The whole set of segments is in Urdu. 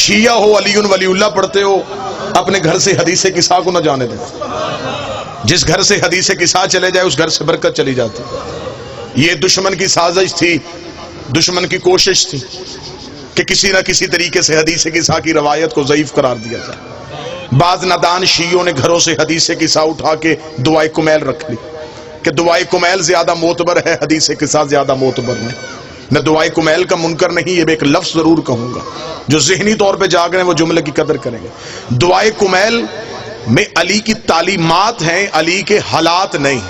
شیعہ ہو علی ولی اللہ پڑھتے ہو، اپنے گھر سے حدیث قصہ کو نہ جانے دیں۔ جس گھر سے حدیث قصہ چلے جائے اس گھر سے برکت چلی جاتی۔ یہ دشمن کی سازش تھی، دشمن کی کوشش تھی کہ کسی نہ کسی طریقے سے حدیث قصہ کی روایت کو ضعیف قرار دیا جائے۔ بعض نادان شیعوں نے گھروں سے حدیث قصہ اٹھا کے دعائے کمیل رکھ لی کہ دعائے کمیل زیادہ معتبر ہے، حدیث قصہ زیادہ معتبر نہیں۔ میں دعائے کمیل کا منکر نہیں، یہ ایک لفظ ضرور کہوں گا، جو ذہنی طور پہ جاگ رہے ہیں وہ جملے کی قدر کریں گے۔ دعائے کمیل میں علی کی تعلیمات ہیں، علی کے حالات نہیں۔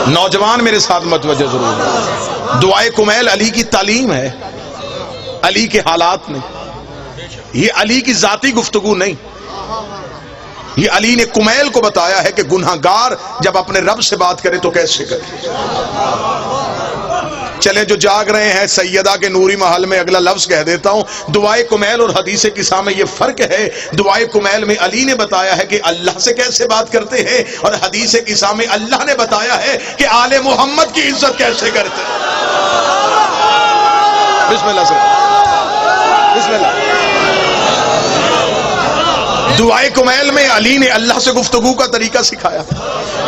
نوجوان میرے ساتھ متوجہ ضرور، دعائے کمیل علی کی تعلیم ہے، علی کے حالات نہیں، یہ علی کی ذاتی گفتگو نہیں۔ یہ علی نے کمیل کو بتایا ہے کہ گناہگار جب اپنے رب سے بات کرے تو کیسے کرے۔ چلیں جو جاگ رہے ہیں سیدہ کے نوری محل میں اگلا لفظ کہہ دیتا ہوں، دعائے کمیل اور حدیث قصہ میں یہ فرق ہے۔ دعائے کمیل میں علی نے بتایا ہے کہ اللہ سے کیسے بات کرتے ہیں، اور حدیث قصہ میں اللہ نے بتایا ہے کہ آل محمد کی عزت کیسے کرتے ہیں۔ بسم اللہ سے بسم اللہ۔ دعائے کمیل میں علی نے اللہ سے گفتگو کا طریقہ سکھایا،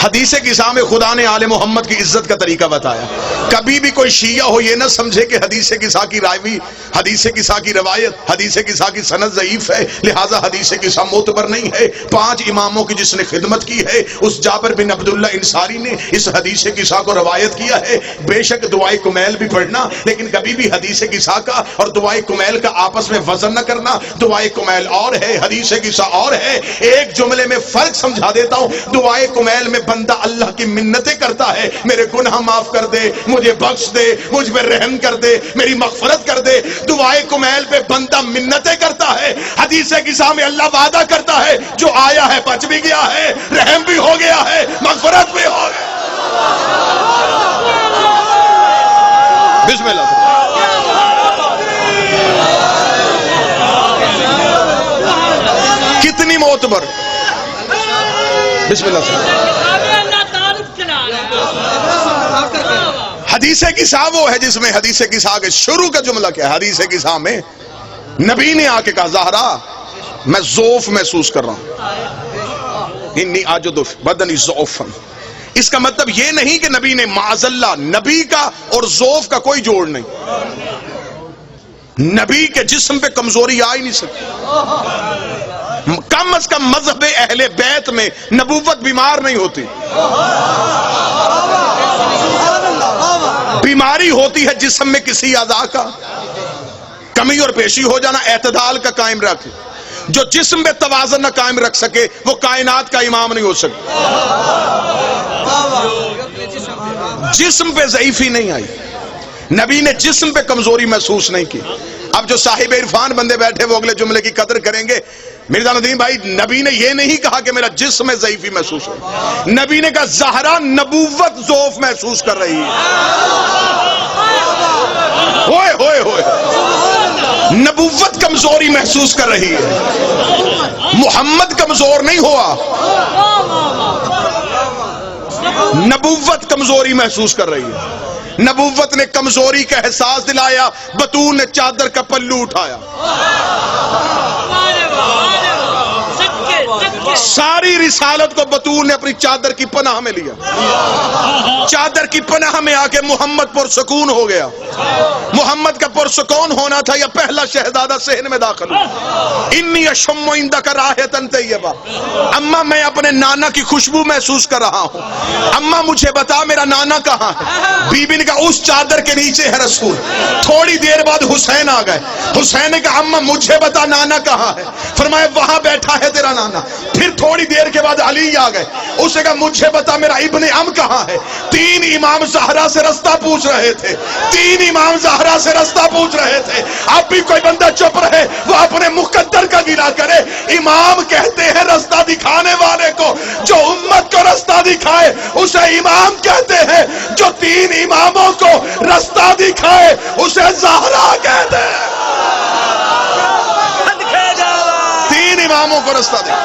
حدیث قصہ میں خدا نے آل محمد کی عزت کا طریقہ بتایا۔ کبھی بھی کوئی شیعہ ہو یہ نہ سمجھے کہ حدیث قصہ کی راوی، حدیث قصہ کی روایت، حدیث قصہ کی سند ضعیف ہے لہٰذا حدیث قصہ معتبر نہیں ہے۔ 5 اماموں کی جس نے خدمت کی ہے اس جابر بن عبداللہ انصاری نے اس حدیث قصہ کو روایت کیا ہے۔ بے شک دعائے کمیل بھی پڑھنا، لیکن کبھی بھی حدیث قصہ کا اور دعائے کمیل کا آپس میں وزن نہ کرنا۔ دعائے کمیل اور ہے، حدیث قصہ اور ہے۔ ایک جملے میں فرق سمجھا دیتا ہوں، دعائے کمیل میں بندہ اللہ کی منتیں کرتا ہے، میرے گناہ معاف کر دے، مجھے بخش دے، مجھ پہ رحم کر دے، میری مغفرت کر دے۔ دعائے کمیل پہ بندہ منتیں کرتا ہے، حدیث قصہ میں اللہ وعدہ کرتا ہے جو آیا ہے بچ بھی گیا ہے، رحم بھی ہو گیا ہے، مغفرت بھی ہو گیا۔ بسم اللہ۔ کتنی معتبر، بسم اللہ سے۔ حدیث قصہ وہ ہے جس میں حدیث قصہ کے شروع کا جملہ کیا ہے؟ حدیث قصہ میں نبی نے آ کے کہا زہرا میں ذوف محسوس کر رہا ہوں، انی اجد بدنی ضعفا۔ اس کا مطلب یہ نہیں کہ نبی نے معاذ اللہ، نبی کا اور ذوف کا کوئی جوڑ نہیں، نبی کے جسم پہ کمزوری آ ہی نہیں سکتی۔ کم از کم مذہب اہل بیت میں نبوت بیمار نہیں ہوتی، بیماری ہوتی ہے جسم میں کسی اعضاء کا کمی اور پیشی ہو جانا۔ اعتدال کا قائم رکھ، جو جسم میں توازن نہ قائم رکھ سکے وہ کائنات کا امام نہیں ہو سکتا۔ جسم پہ ضعیفی نہیں آئی، نبی نے جسم پہ کمزوری محسوس نہیں کی۔ اب جو صاحب عرفان بندے بیٹھے وہ اگلے جملے کی قدر کریں گے۔ مرزا ندیم بھائی، نبی نے یہ نہیں کہا کہ میرا جسم میں ضعیفی محسوس ہو، نبی نے کہا زہرا نبوت ضعف محسوس کر رہی ہے۔ ہوئے ہوئے ہوئے، نبوت کمزوری محسوس کر رہی ہے، محمد کمزور نہیں ہوا، نبوت کمزوری محسوس کر رہی ہے۔ نبوت نے کمزوری کا احساس دلایا، بطول نے چادر کا پلو اٹھایا۔ ساری رسالت کو بطول نے اپنی چادر کی پناہ میں لیا، چادر کی پناہ میں آ کے محمد پرسکون ہو گیا۔ محمد کا پرسکون ہونا تھا یا پہلا شہزادہ صحن میں داخل ہوا۔ انی اشم عندک رائحۃ طیبہ، اما میں اپنے نانا کی خوشبو محسوس کر رہا ہوں، اما مجھے بتا میرا نانا کہاں ہے؟ بی بی نے کہا اس چادر کے نیچے ہے رسول۔ تھوڑی دیر بعد حسین آ گئے، حسین نے کہا اما مجھے بتا نانا کہاں ہے؟ فرمایا وہاں بیٹھا ہے تیرا نانا۔ پھر تھوڑی دیر کے بعد علی آ گئے، اسے کہا مجھے بتا میرا ابن ام کہاں ہے؟ 3 امام زہرا سے رستہ پوچھ رہے تھے، 3 امام زہرا سے رستہ پوچھ رہے تھے۔ اب بھی کوئی بندہ چپ رہے وہ اپنے مقدر کا گلا کرے۔ امام کہتے ہیں رستہ دکھانے والے کو، جو امت کو رستہ دکھائے اسے امام کہتے ہیں، جو 3 اماموں کو رستہ دکھائے اسے زہرا کہتے ہیں۔ 3 اماموں کو رستہ دکھائے۔